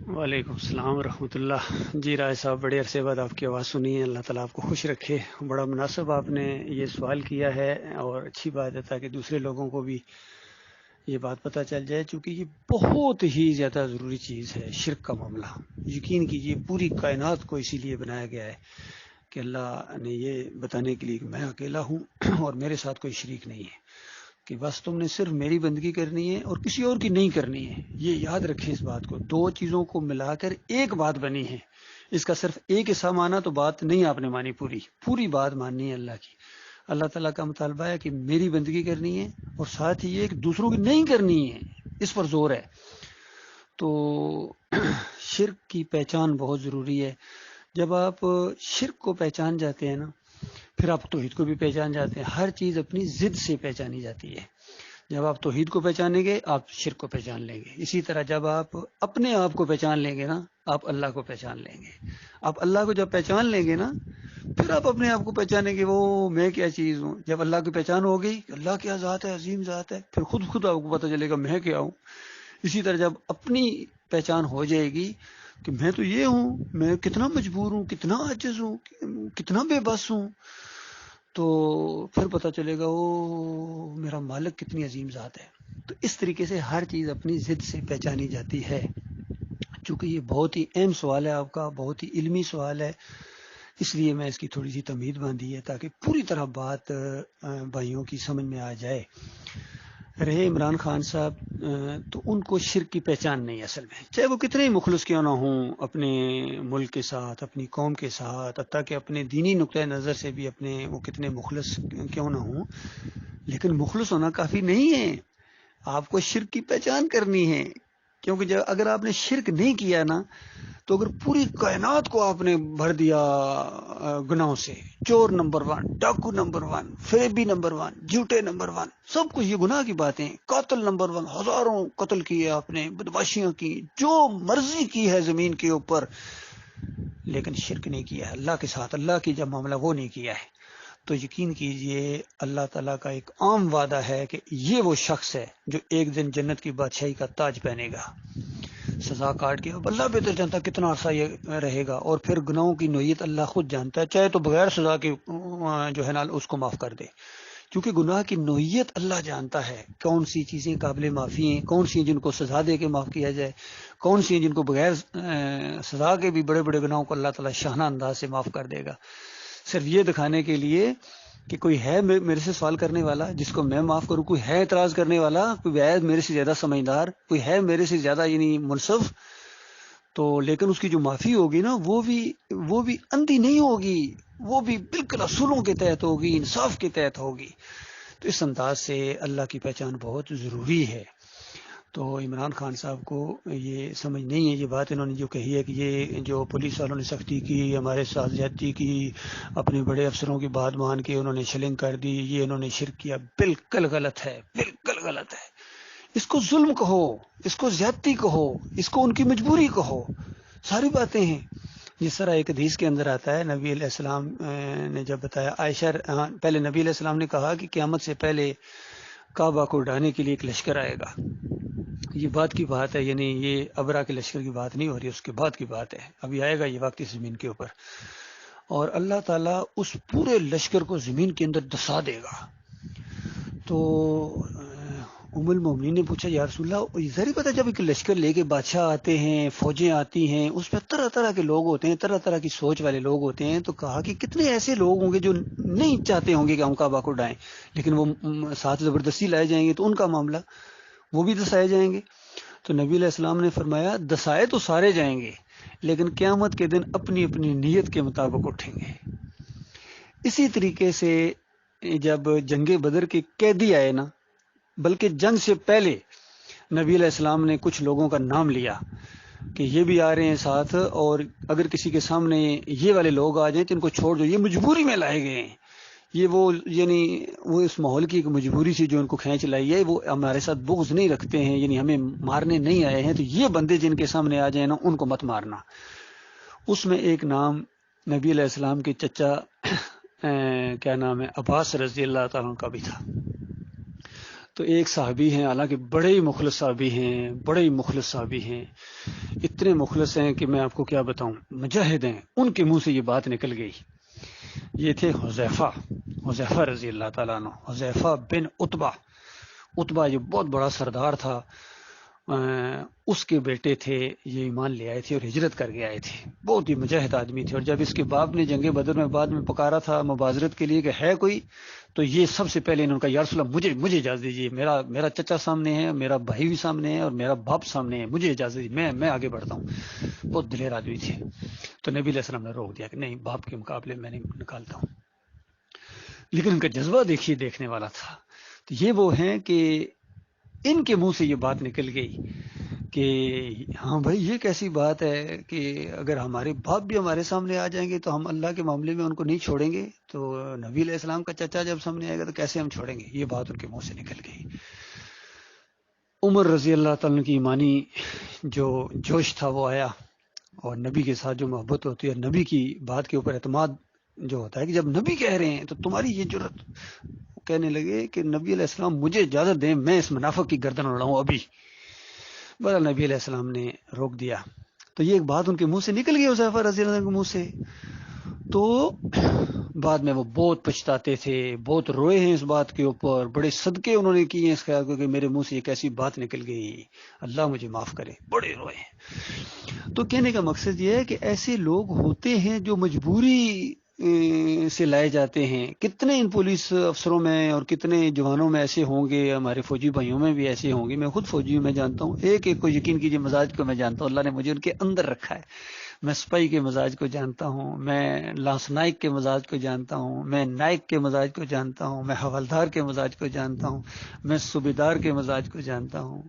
وعلیکم السلام ورحمۃ اللہ۔ جی راج صاحب، بڑے عرصے بعد آپ کی آواز سنی ہے۔ اللہ تعالیٰ آپ کو خوش رکھے۔ بڑا مناسب آپ نے یہ سوال کیا ہے اور اچھی بات ہے تاکہ دوسرے لوگوں کو بھی یہ بات پتہ چل جائے، چونکہ یہ بہت ہی زیادہ ضروری چیز ہے شرک کا معاملہ۔ یقین کیجیے پوری کائنات کو اسی لیے بنایا گیا ہے کہ اللہ نے یہ بتانے کے لیے کہ میں اکیلا ہوں اور میرے ساتھ کوئی شریک نہیں ہے، کہ بس تم نے صرف میری بندگی کرنی ہے اور کسی اور کی نہیں کرنی ہے۔ یہ یاد رکھیں اس بات کو، دو چیزوں کو ملا کر ایک بات بنی ہے۔ اس کا صرف ایک حصہ مانا تو بات نہیں آپ نے مانی، پوری بات ماننی ہے اللہ کی۔ اللہ تعالیٰ کا مطالبہ ہے کہ میری بندگی کرنی ہے اور ساتھ ہی یہ کہ دوسروں کی نہیں کرنی ہے، اس پر زور ہے۔ تو شرک کی پہچان بہت ضروری ہے۔ جب آپ شرک کو پہچان جاتے ہیں نا، پھر آپ توحید کو بھی پہچان جاتے ہیں۔ ہر چیز اپنی ضد سے پہچانی جاتی ہے۔ جب آپ توحید کو پہچانیں گے آپ شرک کو پہچان لیں گے۔ اسی طرح جب آپ اپنے آپ کو پہچان لیں گے نا، آپ اللہ کو پہچان لیں گے۔ آپ اللہ کو جب پہچان لیں گے نا، پھر آپ اپنے آپ کو پہچانیں گے، وہ میں کیا چیز ہوں۔ جب اللہ کی پہچان ہو گئی کہ اللہ کیا ذات ہے، عظیم ذات ہے، پھر خود آپ کو پتہ چلے گا میں کیا ہوں۔ اسی طرح جب اپنی پہچان ہو جائے گی کہ میں تو یہ ہوں، میں کتنا مجبور ہوں، کتنا عاجز ہوں، کتنا بے بس ہوں، تو پھر پتہ چلے گا وہ میرا مالک کتنی عظیم ذات ہے۔ تو اس طریقے سے ہر چیز اپنی ضد سے پہچانی جاتی ہے۔ چونکہ یہ بہت ہی اہم سوال ہے آپ کا، بہت ہی علمی سوال ہے، اس لیے میں اس کی تھوڑی سی تمہید باندھی ہے تاکہ پوری طرح بات بھائیوں کی سمجھ میں آ جائے۔ رہے عمران خان صاحب، تو ان کو شرک کی پہچان نہیں اصل میں، چاہے وہ کتنے ہی مخلص کیوں نہ ہوں اپنے ملک کے ساتھ، اپنی قوم کے ساتھ، حتیٰ کہ اپنے دینی نقطۂ نظر سے بھی اپنے وہ کتنے مخلص کیوں نہ ہوں، لیکن مخلص ہونا کافی نہیں ہے۔ آپ کو شرک کی پہچان کرنی ہے، کیونکہ اگر آپ نے شرک نہیں کیا نا، تو اگر پوری کائنات کو آپ نے بھر دیا گناہوں سے، چور نمبر 1، ڈاکو نمبر 1، فریبی نمبر 1، جھوٹے نمبر 1، سب کچھ یہ گناہ کی باتیں، قاتل نمبر 1، ہزاروں قتل کیے آپ نے، بدماشیاں کی، جو مرضی کی ہے زمین کے اوپر، لیکن شرک نہیں کیا ہے اللہ کے ساتھ۔ اللہ کی جب معاملہ وہ نہیں کیا ہے، تو یقین کیجئے اللہ تعالیٰ کا ایک عام وعدہ ہے کہ یہ وہ شخص ہے جو ایک دن جنت کی بادشاہی کا تاج پہنے گا، سزا کاٹ کے۔ اب اللہ بہتر جانتا کتنا عرصہ یہ رہے گا، اور پھر گناہوں کی نوعیت اللہ خود جانتا ہے، چاہے تو بغیر سزا کے جو ہے نا اس کو معاف کر دے، کیونکہ گناہ کی نوعیت اللہ جانتا ہے، کون سی چیزیں قابل معافی ہیں، کون سی جن کو سزا دے کے معاف کیا جائے، کون سی جن کو بغیر سزا کے بھی بڑے بڑے گناہوں کو اللہ تعالیٰ شاہانہ انداز سے معاف کر دے گا، صرف یہ دکھانے کے لیے کہ کوئی ہے میرے سے سوال کرنے والا جس کو میں معاف کروں، کوئی ہے اعتراض کرنے والا، کوئی ہے میرے سے زیادہ سمجھدار، کوئی ہے میرے سے زیادہ یعنی منصف، تو لیکن اس کی جو معافی ہوگی نا وہ بھی اندھی نہیں ہوگی، وہ بھی بالکل اصولوں کے تحت ہوگی، انصاف کے تحت ہوگی۔ تو اس انداز سے اللہ کی پہچان بہت ضروری ہے۔ تو عمران خان صاحب کو یہ سمجھ نہیں ہے یہ بات، انہوں نے جو کہی ہے کہ یہ جو پولیس والوں نے سختی کی، ہمارے ساتھ زیادتی کی، اپنے بڑے افسروں کی بات مان کے انہوں نے شلنگ کر دی، یہ انہوں نے شرک کیا، بالکل غلط ہے، بالکل غلط ہے۔ اس کو ظلم کہو، اس کو زیادتی کہو، اس کو ان کی مجبوری کہو، ساری باتیں ہیں۔ جس طرح ایک حدیث کے اندر آتا ہے، نبی علیہ السلام نے جب بتایا عائشہ، پہلے نبی علیہ السلام نے کہا کہ قیامت سے پہلے کعبہ کو اڑانے کے لیے ایک لشکر آئے گا۔ یہ بات کی بات ہے، یعنی یہ ابرا کے لشکر کی بات نہیں ہو رہی، اس کے بعد کی بات ہے، ابھی آئے گا یہ وقت اس زمین کے اوپر، اور اللہ تعالیٰ اس پورے لشکر کو زمین کے اندر دسا دے گا۔ تو ام المومنین نے پوچھا یا رسول اللہ، ظاہر پتہ جب ایک لشکر لے کے بادشاہ آتے ہیں، فوجیں آتی ہیں، اس میں طرح طرح کے لوگ ہوتے ہیں، طرح طرح کی سوچ والے لوگ ہوتے ہیں، تو کہا کہ کتنے ایسے لوگ ہوں گے جو نہیں چاہتے ہوں گے کہ ہم کعبہ کو اڑائیں، لیکن وہ ساتھ زبردستی لائے جائیں گے، تو ان کا معاملہ وہ بھی دسائے جائیں گے۔ تو نبی علیہ السلام نے فرمایا دسائے تو سارے جائیں گے، لیکن قیامت کے دن اپنی اپنی نیت کے مطابق اٹھیں گے۔ اسی طریقے سے جب جنگ بدر کے قیدی آئے نا، بلکہ جنگ سے پہلے نبی علیہ السلام نے کچھ لوگوں کا نام لیا کہ یہ بھی آ رہے ہیں ساتھ، اور اگر کسی کے سامنے یہ والے لوگ آ جائیں تو ان کو چھوڑ دو، یہ مجبوری میں لائے گئے ہیں، یہ وہ یعنی وہ اس ماحول کی ایک مجبوری سے جو ان کو کھینچ لائی ہے، وہ ہمارے ساتھ بغض نہیں رکھتے ہیں، یعنی ہمیں مارنے نہیں آئے ہیں، تو یہ بندے جن کے سامنے آ جائیں نا ان کو مت مارنا۔ اس میں ایک نام نبی علیہ السلام کے چچا کیا نام ہے، عباس رضی اللہ تعالیٰ کا بھی تھا۔ تو ایک صحابی ہیں، حالانکہ بڑے ہی مخلص صحابی ہیں، بڑے ہی مخلص صحابی ہیں، اتنے مخلص ہیں کہ میں آپ کو کیا بتاؤں، مجاہد ہیں، ان کے منہ سے یہ بات نکل گئی. یہ تھے حذیفہ رضی اللہ تعالیٰ عنہ، حذیفہ بن عتبہ یہ بہت بڑا سردار تھا، اس کے بیٹے تھے، یہ ایمان لے آئے تھے اور ہجرت کر کے آئے تھے، بہت ہی مجاہد آدمی تھے. اور جب اس کے باپ نے جنگ بدر میں بعد میں پکارا تھا مبازرت کے لیے کہ ہے کوئی، تو یہ سب سے پہلے انہوں نے کہا یا رسول اللہ مجھے اجازت دیجیے، میرا چچا سامنے ہے، میرا بھائی بھی سامنے ہے اور میرا باپ سامنے ہے، مجھے اجازت دیجیے، میں آگے بڑھتا ہوں. بہت دلیر آدمی تھے. تو نبی علیہ السلام نے روک دیا کہ نہیں، باپ کے مقابلے میں نہیں نکالتا ہوں. لیکن ان کا جذبہ دیکھیے، دیکھنے والا تھا. تو یہ وہ ہیں کہ ان کے منہ سے یہ بات نکل گئی کہ ہاں بھائی یہ کیسی بات ہے کہ اگر ہمارے باپ بھی ہمارے سامنے آ جائیں گے تو ہم اللہ کے معاملے میں ان کو نہیں چھوڑیں گے، تو نبی علیہ السلام کا چچا جب سامنے آئے گا تو کیسے ہم چھوڑیں گے. یہ بات ان کے منہ سے نکل گئی. عمر رضی اللہ تعالیٰ کی ایمانی جو جوش تھا وہ آیا، اور نبی کے ساتھ جو محبت ہوتی ہے، نبی کی بات کے اوپر اعتماد جو ہوتا ہے کہ جب نبی کہہ رہے ہیں تو تمہاری یہ جرت، کہنے لگے کہ نبی علیہ السلام مجھے اجازت دیں، میں اس منافق کی گردن اڑاؤں ابھی. بہرحال نبی علیہ السلام نے روک دیا. تو یہ ایک بات ان کے منہ سے نکل گئی، حذیفہ رضی اللہ عنہ کے منہ سے. تو بعد میں وہ بہت پچھتاتے تھے، بہت روئے ہیں اس بات کے اوپر، بڑے صدقے انہوں نے کیے ہیں اس خیال کو کہ میرے منہ سے ایک ایسی بات نکل گئی، اللہ مجھے معاف کرے، بڑے روئے ہیں. تو کہنے کا مقصد یہ ہے کہ ایسے لوگ ہوتے ہیں جو مجبوری سے لائے جاتے ہیں. کتنے ان پولیس افسروں میں اور کتنے جوانوں میں ایسے ہوں گے، ہمارے فوجی بھائیوں میں بھی ایسے ہوں گے. میں خود فوجیوں میں جانتا ہوں، ایک کو یقین کیجیے مزاج کو میں جانتا ہوں، اللہ نے مجھے ان کے اندر رکھا ہے. میں سپاہی کے مزاج کو جانتا ہوں، میں لانس نائک کے مزاج کو جانتا ہوں، میں نائک کے مزاج کو جانتا ہوں، میں حوالدار کے مزاج کو جانتا ہوں، میں صوبیدار کے مزاج کو جانتا ہوں،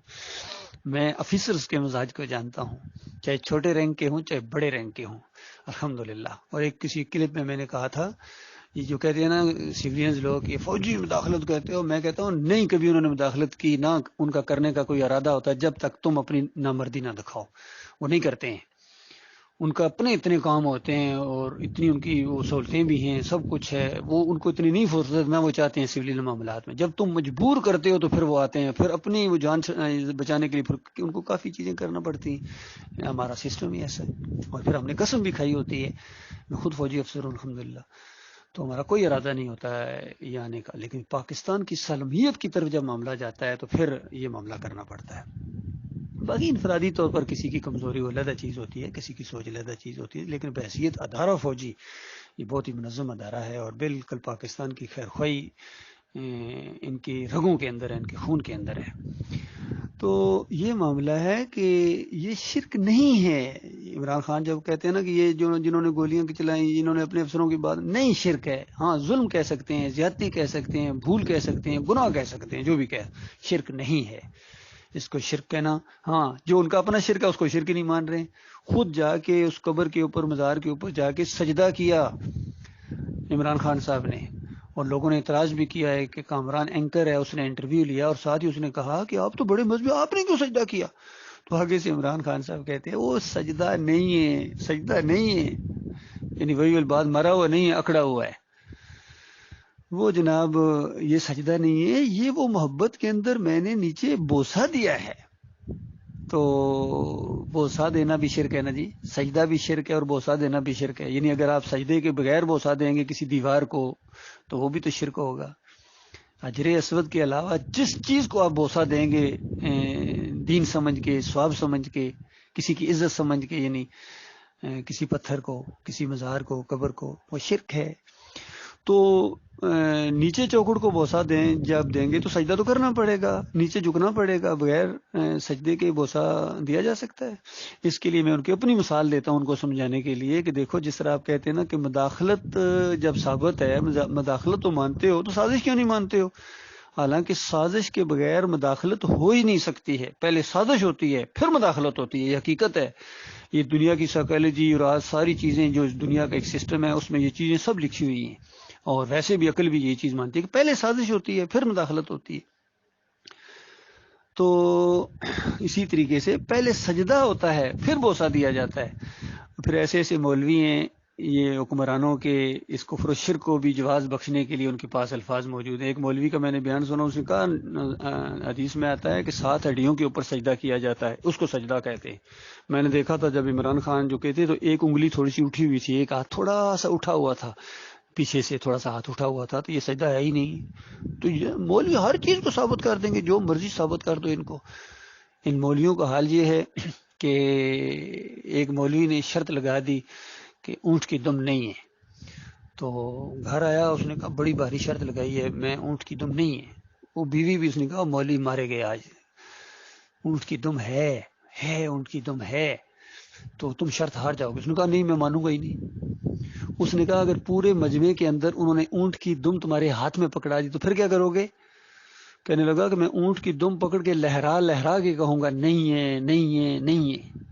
میں آفیسرز کے مزاج کو جانتا ہوں، چاہے چھوٹے رینک کے ہوں چاہے بڑے رینک کے ہوں، الحمدللہ. اور ایک کسی کلپ میں نے کہا تھا، یہ جو کہتے ہیں نا سیویلینز لوگ، یہ فوجی مداخلت کہتے ہو، میں کہتا ہوں نہیں، کبھی انہوں نے مداخلت کی نہ ان کا کرنے کا کوئی ارادہ ہوتا ہے جب تک تم اپنی نامردی نہ دکھاؤ. وہ نہیں کرتے ہیں، ان کا اپنے اتنے کام ہوتے ہیں اور اتنی ان کی وہ سہولتیں بھی ہیں، سب کچھ ہے، وہ ان کو اتنی نہیں فرصت نہ وہ چاہتے ہیں سول معاملات میں. جب تم مجبور کرتے ہو تو پھر وہ آتے ہیں، پھر اپنی وہ جان بچانے کے لیے پھر ان کو کافی چیزیں کرنا پڑتی ہیں. ہمارا سسٹم ہی ایسا ہے، اور پھر ہم نے قسم بھی کھائی ہوتی ہے. میں خود فوجی افسر ہوں الحمدللہ، تو ہمارا کوئی ارادہ نہیں ہوتا ہے یہ آنے کا، لیکن پاکستان کی سالمیت کی طرف جب معاملہ جاتا ہے تو پھر یہ معاملہ کرنا پڑتا ہے. باقی انفرادی طور پر کسی کی کمزوری وہ علیحدہ چیز ہوتی ہے، کسی کی سوچ علیحدہ چیز ہوتی ہے، لیکن بحیثیت ادارہ فوجی یہ بہت ہی منظم ادارہ ہے، اور بالکل پاکستان کی خیر خواہی ان کی رگوں کے اندر ہے، ان کے خون کے اندر ہے. تو یہ معاملہ ہے کہ یہ شرک نہیں ہے. عمران خان جب کہتے ہیں نا کہ یہ جنہوں نے گولیاں چلائیں، جنہوں نے اپنے افسروں کی بات، نہیں شرک ہے. ہاں ظلم کہہ سکتے ہیں، زیادتی کہہ سکتے ہیں، بھول کہہ سکتے ہیں، گناہ کہہ سکتے ہیں، جو بھی کہہ، شرک نہیں ہے. اس کو شرک کہنا، ہاں جو ان کا اپنا شرک ہے اس کو شرک نہیں مان رہے. خود جا کے اس قبر کے اوپر، مزار کے اوپر جا کے سجدہ کیا عمران خان صاحب نے، اور لوگوں نے اعتراض بھی کیا ہے کہ کامران اینکر ہے، اس نے انٹرویو لیا اور ساتھ ہی اس نے کہا کہ آپ تو بڑے مذہبی، آپ نے کیوں سجدہ کیا؟ تو آگے سے عمران خان صاحب کہتے ہیں وہ سجدہ نہیں ہے، سجدہ نہیں ہے، یعنی وہی بات، مرا ہوا نہیں ہے، اکڑا ہوا ہے وہ جناب، یہ سجدہ نہیں ہے، یہ وہ محبت کے اندر میں نے نیچے بوسہ دیا ہے. تو بوسہ دینا بھی شرک ہے نا جی، سجدہ بھی شرک ہے اور بوسہ دینا بھی شرک ہے. یعنی اگر آپ سجدے کے بغیر بوسہ دیں گے کسی دیوار کو تو وہ بھی تو شرک ہوگا. حجر اسود کے علاوہ جس چیز کو آپ بوسہ دیں گے دین سمجھ کے، ثواب سمجھ کے، کسی کی عزت سمجھ کے، یعنی کسی پتھر کو، کسی مزار کو، قبر کو، وہ شرک ہے. تو نیچے چوکڑ کو بوسہ جب دیں گے تو سجدہ تو کرنا پڑے گا، نیچے جھکنا پڑے گا، بغیر سجدے کے بوسہ دیا جا سکتا ہے؟ اس کے لیے میں ان کی اپنی مثال دیتا ہوں ان کو سمجھانے کے لیے کہ دیکھو جس طرح آپ کہتے ہیں نا کہ مداخلت جب ثابت ہے، مداخلت تو مانتے ہو تو سازش کیوں نہیں مانتے ہو؟ حالانکہ سازش کے بغیر مداخلت ہو ہی نہیں سکتی ہے، پہلے سازش ہوتی ہے پھر مداخلت ہوتی ہے، یہ حقیقت ہے. یہ دنیا کی سائیکالوجی اور ساری چیزیں جو دنیا کا ایک سسٹم ہے اس میں یہ چیزیں سب لکھی ہوئی ہیں، اور ویسے بھی عقل بھی یہ چیز مانتی ہے کہ پہلے سازش ہوتی ہے پھر مداخلت ہوتی ہے. تو اسی طریقے سے پہلے سجدہ ہوتا ہے پھر بوسہ دیا جاتا ہے. پھر ایسے ایسے مولوی ہیں یہ حکمرانوں کے اس کفر و شرک کو بھی جواز بخشنے کے لیے ان کے پاس الفاظ موجود ہیں۔ ایک مولوی کا میں نے بیان سنا، اس نے کہا حدیث میں آتا ہے کہ 7 ہڈیوں کے اوپر سجدہ کیا جاتا ہے، اس کو سجدہ کہتے ہیں۔ میں نے دیکھا تھا جب عمران خان جو کہتے تو ایک انگلی تھوڑی سی اٹھی ہوئی تھی، ایک ہاتھ تھوڑا سا اٹھا ہوا تھا، پیچھے سے تھوڑا سا ہاتھ اٹھا ہوا تھا، تو یہ سجدہ ہے ہی نہیں۔ تو مولوی ہر چیز کو ثابت کر دیں گے، جو مرضی ثابت کر دو ان کو۔ ان مولویوں کا حال یہ ہے کہ ایک مولوی نے شرط لگا دی کہ اونٹ کی دم نہیں ہے، تو گھر آیا، اس نے کہا بڑی بھاری شرط لگائی ہے، میں اونٹ کی دم نہیں ہے۔ وہ بیوی بھی اس نے کہا مولوی مارے گئے آج، اونٹ کی دم ہے اونٹ کی دم ہے، تو تم شرط ہار جاؤ گے۔ اس نے کہا نہیں، میں مانوں گا ہی نہیں۔ اس نے کہا اگر پورے مجمع کے اندر انہوں نے اونٹ کی دم تمہارے ہاتھ میں پکڑا دی تو پھر کیا کرو گے؟ کہنے لگا کہ میں اونٹ کی دم پکڑ کے لہرا لہرا کے کہوں گا نہیں ہے نہیں ہے نہیں ہے۔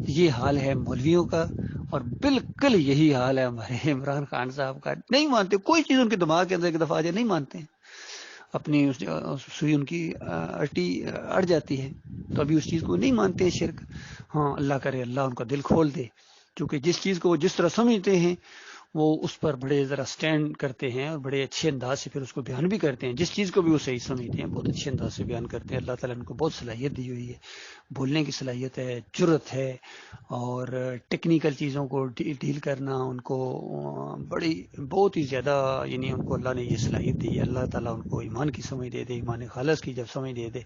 یہ حال ہے مولویوں کا، اور بالکل یہی حال ہے ہمارے عمران خان صاحب کا۔ نہیں مانتے کوئی چیز، ان کے دماغ کے اندر ایک دفعہ آ جائے نہیں مانتے، اپنی سوئی ان کی اٹی اڑ جاتی ہے تو ابھی اس چیز کو نہیں مانتے شرک۔ ہاں اللہ کرے اللہ ان کا دل کھول دے، کیونکہ جس چیز کو وہ جس طرح سمجھتے ہیں وہ اس پر بڑے ذرا سٹینڈ کرتے ہیں، اور بڑے اچھے انداز سے پھر اس کو بیان بھی کرتے ہیں۔ جس چیز کو بھی وہ صحیح سمجھتے ہیں بہت اچھے انداز سے بیان کرتے ہیں۔ اللہ تعالیٰ ان کو بہت صلاحیت دی ہوئی ہے، بولنے کی صلاحیت ہے، جرت ہے، اور ٹیکنیکل چیزوں کو ڈیل کرنا ان کو بڑی بہت ہی زیادہ، یعنی ان کو اللہ نے یہ صلاحیت دی ہے۔ اللہ تعالیٰ ان کو ایمان کی سمجھ دے دے، ایمان خالص کی جب سمجھ دے دے۔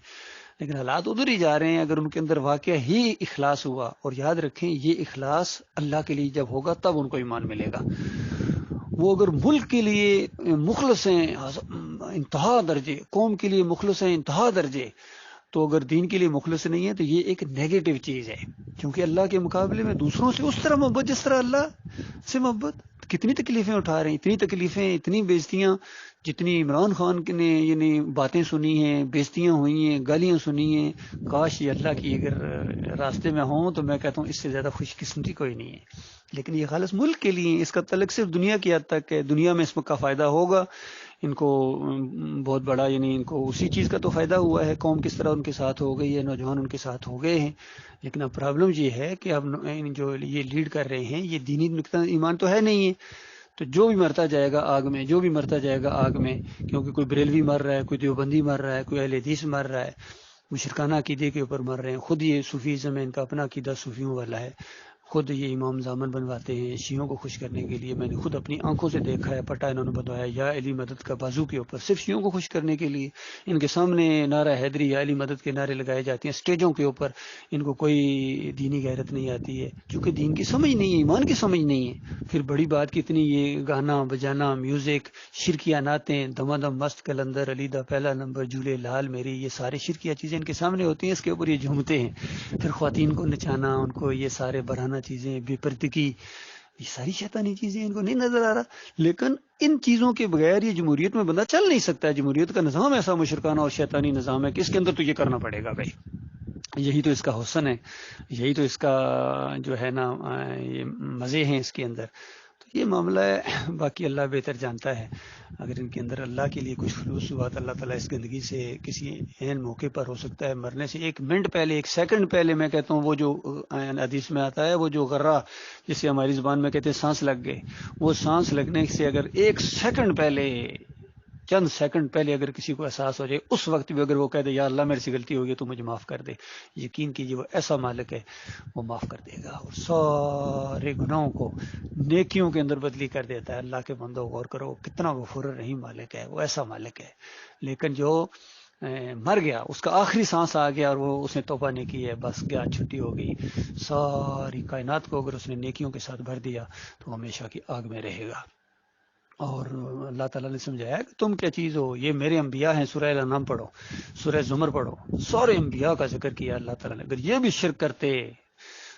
لیکن حالات ادھر ہی جا رہے ہیں۔ اگر ان کے اندر واقعہ ہی اخلاص ہوا، اور یاد رکھیں یہ اخلاص اللہ کے لیے جب ہوگا تب ان کو ایمان ملے گا۔ وہ اگر ملک کے لیے مخلص ہیں انتہا درجے، قوم کے لیے مخلص ہیں انتہا درجے، تو اگر دین کے لیے مخلص نہیں ہے تو یہ ایک نیگیٹو چیز ہے، کیونکہ اللہ کے مقابلے میں دوسروں سے اس طرح محبت جس طرح اللہ سے محبت۔ کتنی تکلیفیں اٹھا رہے ہیں، اتنی تکلیفیں، اتنی بےزتیاں، جتنی عمران خان نے یعنی باتیں سنی ہیں، بےزتیاں ہوئی ہیں، گالیاں سنی ہیں، کاش یہ اللہ کی اگر راستے میں ہوں تو میں کہتا ہوں اس سے زیادہ خوش قسمتی کوئی نہیں ہے۔ لیکن یہ خالص ملک کے لیے، اس کا تعلق صرف دنیا کی حد تک ہے، دنیا میں اس کا فائدہ ہوگا ان کو بہت بڑا، یعنی ان کو اسی چیز کا تو فائدہ ہوا ہے، قوم کس طرح ان کے ساتھ ہو گئی ہے، نوجوان ان کے ساتھ ہو گئے ہیں۔ لیکن اب پرابلم یہ ہے کہ اب جو یہ لیڈ کر رہے ہیں یہ دینی نقطہ ایمان تو ہے نہیں ہے، تو جو بھی مرتا جائے گا آگ میں، جو بھی مرتا جائے گا آگ میں، کیونکہ کوئی بریلوی مر رہا ہے، کوئی دیوبندی مر رہا ہے، کوئی اہل حدیث مر رہا ہے، مشرکانہ عقیدے کے اوپر مر رہے ہیں۔ خود یہ صوفیزم ہے، ان کا اپنا عقیدہ صوفیوں والا ہے، خود یہ امام زامن بنواتے ہیں شیعوں کو خوش کرنے کے لیے۔ میں نے خود اپنی آنکھوں سے دیکھا ہے، پٹا انہوں نے بتایا یا علی مدد کا بازو کے اوپر، صرف شیعوں کو خوش کرنے کے لیے ان کے سامنے نعرہ حیدری یا علی مدد کے نعرے لگائے جاتے ہیں سٹیجوں کے اوپر۔ ان کو کوئی دینی غیرت نہیں آتی ہے، کیونکہ دین کی سمجھ نہیں ہے، ایمان کی سمجھ نہیں ہے۔ پھر بڑی بات کتنی، یہ گانا بجانا، میوزک، شرکیہ نعتیں، دما دم مست کلندر، علی دا پہلا نمبر، جھولے لال میری، یہ سارے شرکیہ چیزیں ان کے سامنے ہوتی ہیں، اس کے اوپر یہ جھومتے ہیں۔ پھر خواتین کو نچانا، ان کو یہ سارے برہنہ چیزیں، بے پردگی، یہ ساری شیطانی چیزیں ان کو نہیں نظر آ رہا۔ لیکن ان چیزوں کے بغیر یہ جمہوریت میں بندہ چل نہیں سکتا ہے۔ جمہوریت کا نظام ایسا مشرکانہ اور شیطانی نظام ہے کہ اس کے اندر تو یہ کرنا پڑے گا بھائی، یہی تو اس کا حسن ہے، یہی تو اس کا جو ہے نا یہ مزے ہیں اس کے اندر۔ تو یہ معاملہ ہے، باقی اللہ بہتر جانتا ہے۔ اگر ان کے اندر اللہ کے لیے کچھ خلوص ہوا تو اللہ تعالیٰ اس گندگی سے کسی عین موقع پر، ہو سکتا ہے مرنے سے 1 منٹ پہلے، 1 سیکنڈ پہلے، میں کہتا ہوں وہ جو حدیث میں آتا ہے، وہ جو غرہ جسے ہماری زبان میں کہتے ہیں سانس لگ گئے، وہ سانس لگنے سے اگر 1 سیکنڈ پہلے، چند سیکنڈ پہلے اگر کسی کو احساس ہو جائے، اس وقت بھی اگر وہ کہہ دے یا اللہ میرے سے غلطی ہو گئی تو مجھے معاف کر دے، یقین کیجیے وہ ایسا مالک ہے، وہ معاف کر دے گا اور سارے گناہوں کو نیکیوں کے اندر بدلی کر دیتا ہے۔ اللہ کے بندوں غور کرو کتنا غفور الرحیم مالک ہے، وہ ایسا مالک ہے۔ لیکن جو مر گیا، اس کا آخری سانس آ گیا اور وہ اس نے توبہ نہیں کی ہے، بس گیا، چھٹی ہو گئی، ساری کائنات کو اگر اس نے نیکیوں کے ساتھ بھر دیا تو ہمیشہ کی آگ میں رہے گا۔ اور اللہ تعالیٰ نے سمجھایا کہ تم کیا چیز ہو، یہ میرے انبیاء ہیں۔ سورہ الانعام پڑھو، سورہ زمر پڑھو، سارے انبیاء کا ذکر کیا اللہ تعالیٰ نے۔ اگر یہ بھی شرک کرتے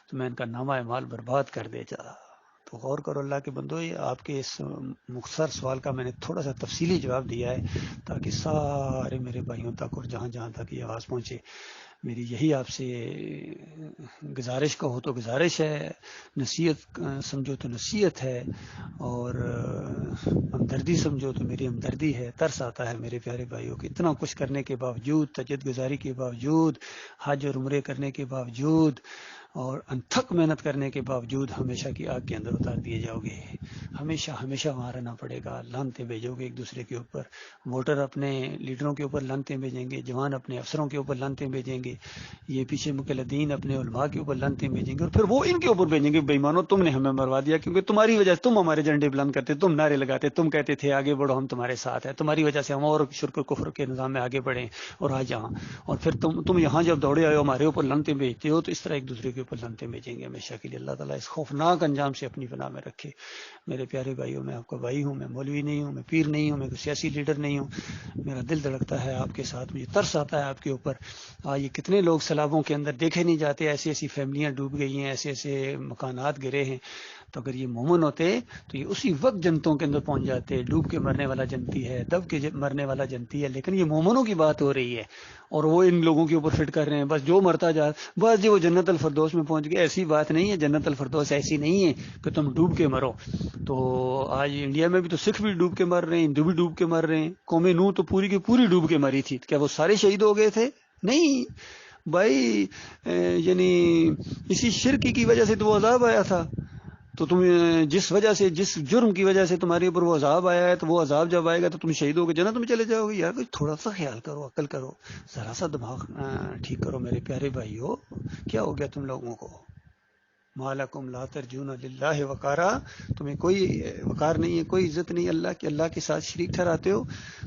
تو میں ان کا نامہ اعمال برباد کر دیتا۔ تو غور کرو اللہ کے بندو، یہ آپ کے اس مختصر سوال کا میں نے تھوڑا سا تفصیلی جواب دیا ہے تاکہ سارے میرے بھائیوں تک اور جہاں جہاں تک یہ آواز پہنچے۔ میری یہی آپ سے گزارش کا ہو تو گزارش ہے، نصیحت سمجھو تو نصیحت ہے، اور ہمدردی سمجھو تو میری ہمدردی ہے۔ ترس آتا ہے میرے پیارے بھائیوں کہ اتنا کچھ کرنے کے باوجود، تجدید گزاری کے باوجود، حج اور عمرے کرنے کے باوجود، اور انتھک محنت کرنے کے باوجود ہمیشہ کی آگ کے اندر اتار دیے جاؤ گے. ہمیشہ ہمیشہ وہاں رہنا پڑے گا. لانتیں بھیجو گے ایک دوسرے کے اوپر. ووٹر اپنے لیڈروں کے اوپر لانتیں بھیجیں گے, جوان اپنے افسروں کے اوپر لانتیں بھیجیں گے, یہ پیچھے مقلدین اپنے علماء کے اوپر لانتیں بھیجیں گے, اور پھر وہ ان کے اوپر بھیجیں گے بے ایمانو تم نے ہمیں مروا دیا, کیونکہ تمہاری وجہ سے تم ہمارے جھنڈے بلند کرتے, تم نعرے لگاتے, تم کہتے تھے آگے بڑھو ہم تمہارے ساتھ ہیں, تمہاری وجہ سے ہم اور شرک و کفر کے نظام میں آگے بڑھیں اور آج یہاں, اور پھر تم یہاں جب دوڑے آئے ہو ہمارے اوپر لانتیں بھیجتے ہو, تو اس طرح ایک دوسرے کے اوپر لانتیں بھیجیں گے ہمیشہ کے لیے. اللہ تعالیٰ اس خوفناک انجام سے اپنی پناہ میں رکھے. میرے پیارے بھائیوں, میں آپ کا بھائی ہوں, میں مولوی نہیں ہوں, میں پیر نہیں ہوں, میں کوئی سیاسی لیڈر نہیں ہوں. میرا دل دھڑکتا ہے آپ کے ساتھ, مجھے ترس آتا ہے آپ کے اوپر. یہ کتنے لوگ سیلابوں کے اندر دیکھے نہیں جاتے, ایسی ایسی فیملیاں ڈوب گئی ہیں, ایسے ایسے مکانات گرے ہیں. تو اگر یہ مومن ہوتے تو یہ اسی وقت جنتوں کے اندر پہنچ جاتے. ڈوب کے مرنے والا جنتی ہے, دب کے مرنے والا جنتی ہے, لیکن یہ مومنوں کی بات ہو رہی ہے اور وہ ان لوگوں کے اوپر فٹ کر رہے ہیں. بس جو مرتا جا بس جی وہ جنت الفردوس میں پہنچ گئے. ایسی بات نہیں ہے, جنت الفردوس ایسی نہیں ہے کہ تم ڈوب کے مرو. تو آج انڈیا میں بھی تو سکھ بھی ڈوب کے مر رہے ہیں, ہندو بھی ڈوب کے مر رہے ہیں. قوم نوح تو پوری کی پوری ڈوب کے مری تھی. کیا وہ سارے شہید ہو گئے تھے؟ نہیں بھائی, یعنی اسی شرک کی وجہ سے تو وہ عذاب آیا تھا. تو تم جس وجہ سے, جس جرم کی وجہ سے تمہارے اوپر وہ عذاب آیا ہے, تو وہ عذاب جب آئے گا تو تم شہید ہو کے جنت میں چلے جاؤ گے. یار کوئی تھوڑا سا خیال کرو, عقل کرو, ذرا سا دماغ ٹھیک کرو میرے پیارے بھائیو. کیا ہو گیا تم لوگوں کو؟ مالکم لا ترجون للہ وقارا, تمہیں کوئی وقار نہیں ہے, کوئی عزت نہیں اللہ کی, اللہ کے ساتھ شریک ٹھہراتے ہو.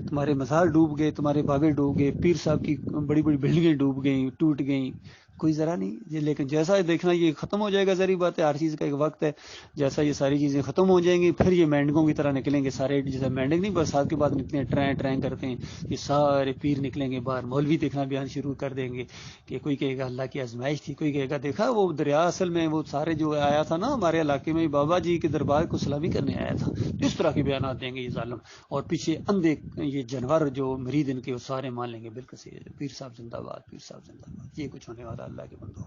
تمہارے مزار ڈوب گئے, تمہارے بابے ڈوب گئے, پیر صاحب کی بڑی بڑی بلڈنگیں ڈوب گئیں, ٹوٹ گئیں, کوئی ذرا نہیں. لیکن جیسا دیکھنا یہ ختم ہو جائے گا, ظاہری بات ہے ہر چیز کا ایک وقت ہے. جیسا یہ ساری چیزیں ختم ہو جائیں گی, پھر یہ مینڈکوں کی طرح نکلیں گے سارے. جیسے مینڈک نہیں برسات کے بعد نکلتے ہیں, ٹرین ٹرین کرتے ہیں, یہ سارے پیر نکلیں گے باہر. مولوی دیکھنا بیان شروع کر دیں گے کہ کوئی کہے گا اللہ کی آزمائش تھی, کوئی کہے گا دیکھا وہ دریا اصل میں وہ سارے جو آیا تھا نا ہمارے علاقے میں, بابا جی کے دربار کو سلامی کرنے آیا تھا. اس طرح کے بیانات دیں گے یہ ظالم, اور پیچھے اندھے یہ جانور جو مرید ان کے وہ سارے مان لیں گے بالکل صحیح, پیر صاحب زندہ باد, پیر صاحب زندہ باد. یہ کچھ ہونے والا اللہ کے بندوں.